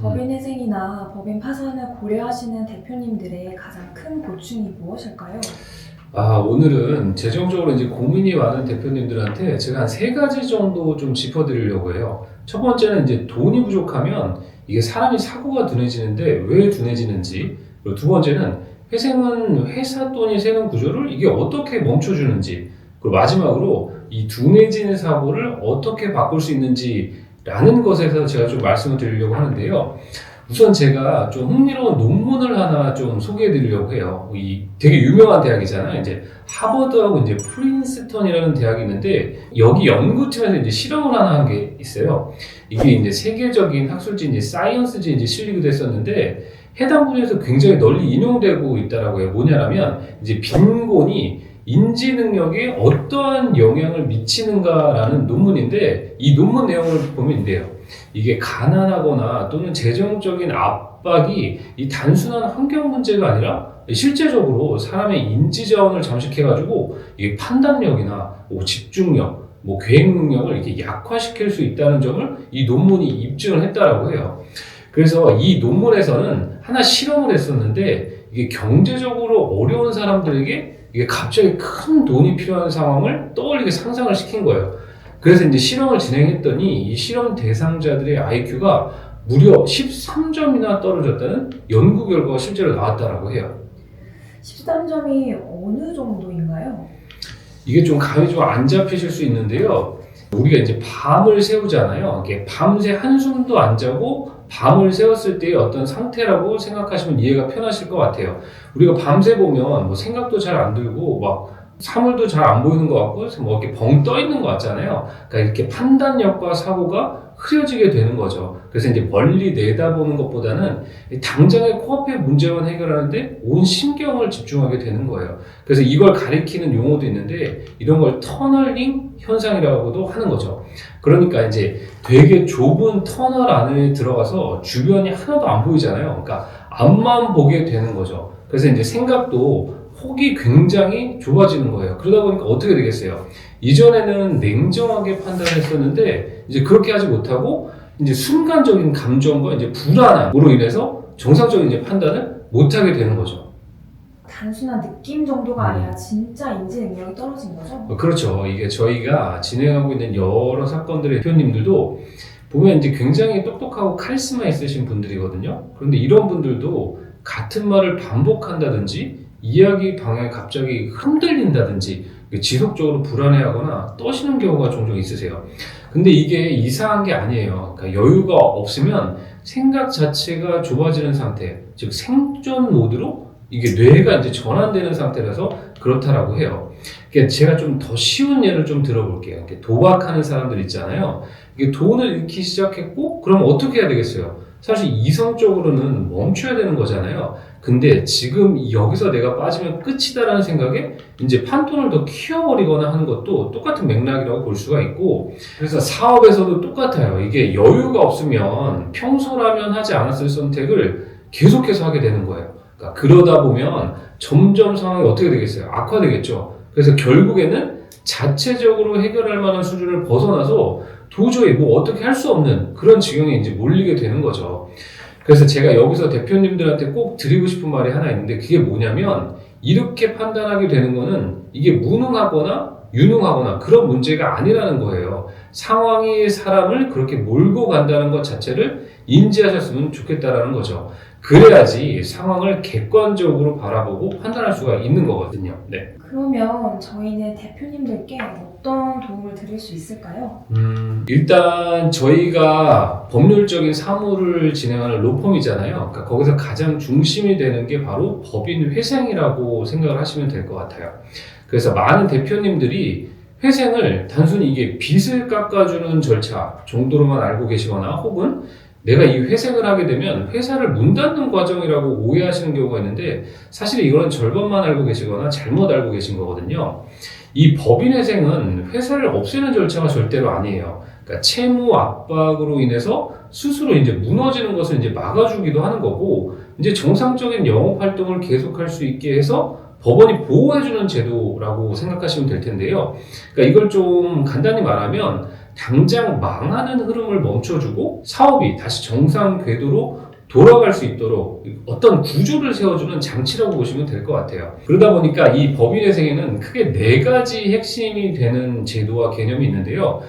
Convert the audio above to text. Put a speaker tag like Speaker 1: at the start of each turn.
Speaker 1: 법인회생이나 법인 파산을 고려하시는 대표님들의 가장 큰 고충이 무엇일까요?
Speaker 2: 오늘은 재정적으로 이제 고민이 많은 대표님들한테 제가 한 세 가지 정도 좀 짚어드리려고 해요. 첫 번째는 이제 돈이 부족하면 이게 사람이 사고가 둔해지는데 왜 둔해지는지, 그리고 두 번째는 회생은 회사 돈이 새는 구조를 이게 어떻게 멈춰주는지, 그리고 마지막으로 이 둔해지는 사고를 어떻게 바꿀 수 있는지라는 것에서 제가 좀 말씀을 드리려고 하는데요. 우선 제가 좀 흥미로운 논문을 하나 좀 소개해 드리려고 해요. 이 되게 유명한 대학이잖아요. 이제 하버드하고 이제 프린스턴이라는 대학이 있는데 여기 연구팀에서 이제 실험을 하나 한 게 있어요. 이게 이제 세계적인 학술지 이제 사이언스지에 이제 실리기도 했었는데 해당 분야에서 굉장히 널리 인용되고 있다라고 해요. 뭐냐면 이제 빈곤이 인지 능력에 어떠한 영향을 미치는가라는 논문인데 이 논문 내용을 보면 돼요. 이게 가난하거나 또는 재정적인 압박이 이 단순한 환경 문제가 아니라 실제적으로 사람의 인지 자원을 잠식해가지고 이게 판단력이나 집중력, 계획 능력을 이렇게 약화시킬 수 있다는 점을 이 논문이 입증을 했다라고 해요. 그래서 이 논문에서는 하나 실험을 했었는데 이게 경제적으로 어려운 사람들에게 이게 갑자기 큰 돈이 필요한 상황을 떠올리게 상상을 시킨 거예요. 그래서 이제 실험을 진행했더니 이 실험 대상자들의 IQ가 무려 13점이나 떨어졌다는 연구 결과가 실제로 나왔다라고 해요.
Speaker 1: 13점이 어느 정도인가요?
Speaker 2: 이게 좀 감이 좀 안 잡히실 수 있는데요. 우리가 이제 밤을 새우잖아요. 이게 밤새 한숨도 안 자고 밤을 새웠을 때의 어떤 상태라고 생각하시면 이해가 편하실 것 같아요. 우리가 밤새 보면 생각도 잘 안 들고 사물도 잘 안 보이는 것 같고 이렇게 벙 떠 있는 것 같잖아요. 그러니까 이렇게 판단력과 사고가 흐려지게 되는 거죠. 그래서 이제 멀리 내다보는 것보다는 당장의 코앞의 문제만 해결하는데 온 신경을 집중하게 되는 거예요. 그래서 이걸 가리키는 용어도 있는데 이런 걸 터널링 현상이라고도 하는 거죠. 그러니까 이제 되게 좁은 터널 안에 들어가서 주변이 하나도 안 보이잖아요. 그러니까 앞만 보게 되는 거죠. 그래서 이제 생각도 폭이 굉장히 좁아지는 거예요. 그러다 보니까 어떻게 되겠어요? 이전에는 냉정하게 판단했었는데 이제 그렇게 하지 못하고 이제 순간적인 감정과 이제 불안함으로 인해서 정상적인 이제 판단을 못하게 되는 거죠.
Speaker 1: 단순한 느낌 정도가 아니라 진짜 인지 능력이 떨어진 거죠?
Speaker 2: 그렇죠. 이게 저희가 진행하고 있는 여러 사건들의 대표님들도 보면 이제 굉장히 똑똑하고 카리스마 있으신 분들이거든요. 그런데 이런 분들도 같은 말을 반복한다든지 이야기 방향이 갑자기 흔들린다든지 지속적으로 불안해하거나 떠시는 경우가 종종 있으세요. 근데 이게 이상한 게 아니에요. 그러니까 여유가 없으면 생각 자체가 좁아지는 상태, 즉 생존 모드로 이게 뇌가 이제 전환되는 상태라서 그렇다라고 해요. 그러니까 제가 좀 더 쉬운 예를 좀 들어볼게요. 도박하는 사람들 있잖아요. 이게 돈을 잃기 시작했고, 그럼 어떻게 해야 되겠어요? 사실 이성적으로는 멈춰야 되는 거잖아요. 근데 지금 여기서 내가 빠지면 끝이다라는 생각에 이제 판돈을 더 키워버리거나 하는 것도 똑같은 맥락이라고 볼 수가 있고, 그래서 사업에서도 똑같아요. 이게 여유가 없으면 평소라면 하지 않았을 선택을 계속해서 하게 되는 거예요. 그러니까 그러다 보면 점점 상황이 어떻게 되겠어요? 악화되겠죠. 그래서 결국에는 자체적으로 해결할 만한 수준을 벗어나서 도저히 어떻게 할 수 없는 그런 지경에 이제 몰리게 되는 거죠. 그래서 제가 여기서 대표님들한테 꼭 드리고 싶은 말이 하나 있는데 그게 뭐냐면 이렇게 판단하게 되는 거는 이게 무능하거나 유능하거나 그런 문제가 아니라는 거예요. 상황이 사람을 그렇게 몰고 간다는 것 자체를 인지하셨으면 좋겠다라는 거죠. 그래야지 상황을 객관적으로 바라보고 판단할 수가 있는 거거든요. 네.
Speaker 1: 그러면 저희는 대표님들께 어떤 도움을 드릴 수 있을까요?
Speaker 2: 일단 저희가 법률적인 사무를 진행하는 로펌이잖아요. 그러니까 거기서 가장 중심이 되는 게 바로 법인 회생이라고 생각을 하시면 될 것 같아요. 그래서 많은 대표님들이 회생을 단순히 이게 빚을 깎아주는 절차 정도로만 알고 계시거나 혹은 내가 이 회생을 하게 되면 회사를 문 닫는 과정이라고 오해하시는 경우가 있는데 사실 이거는 절반만 알고 계시거나 잘못 알고 계신 거거든요. 이 법인 회생은 회사를 없애는 절차가 절대로 아니에요. 그러니까 채무 압박으로 인해서 스스로 이제 무너지는 것을 이제 막아주기도 하는 거고 이제 정상적인 영업 활동을 계속할 수 있게 해서 법원이 보호해주는 제도라고 생각하시면 될 텐데요. 그러니까 이걸 좀 간단히 말하면 당장 망하는 흐름을 멈춰주고 사업이 다시 정상 궤도로 돌아갈 수 있도록 어떤 구조를 세워주는 장치라고 보시면 될 것 같아요. 그러다 보니까 이 법인의 세계는 크게 4가지 핵심이 되는 제도와 개념이 있는데요.